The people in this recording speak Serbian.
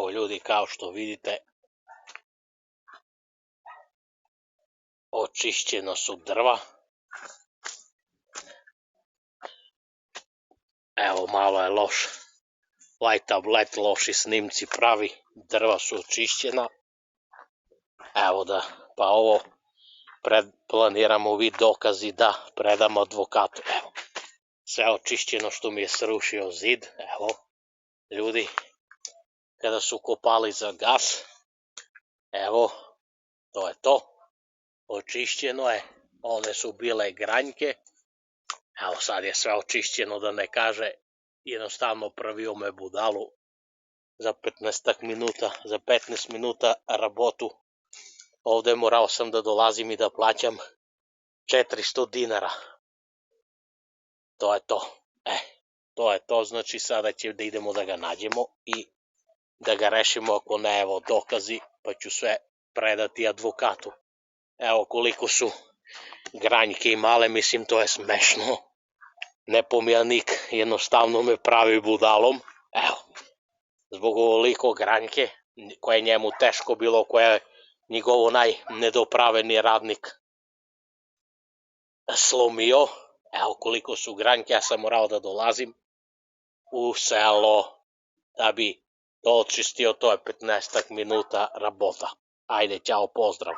Evo ljudi, kao što vidite, očišćeno su drva. Evo, malo je loš lajtav let, loši snimci pravi, drva su očišćena. Evo da, pa ovo planiramo vid dokazi da predamo advokatu. Evo, sve očišćeno što mi je srušio zid. Evo, ljudi, kada su kopali za gas, evo, to je to. Očišćeno je, one su bile granjke. Evo, sad je sve očišćeno, da ne kaže, jednostavno pravio me budalu za 15 minuta rabotu. Ovde morao sam da dolazim i da plaćam 400 dinara. To je to. To je to, znači sada će da idemo da ga nađemo i da ga rešimo, ako ne, evo dokazi, pa ću sve predati advokatu. Evo koliko su granjke i male, mislim to je smešno. Nepomilnik jednostavno me pravi budalom. Evo, zbog ovoliko granjke, koje je njemu teško bilo, koje je njegovo najnedopraveni radnik slomio. Evo koliko su granjke, ja sam morao da dolazim u selo da bi to očistio, to je 15 minuta rabota. Ajde, ćao, pozdrav.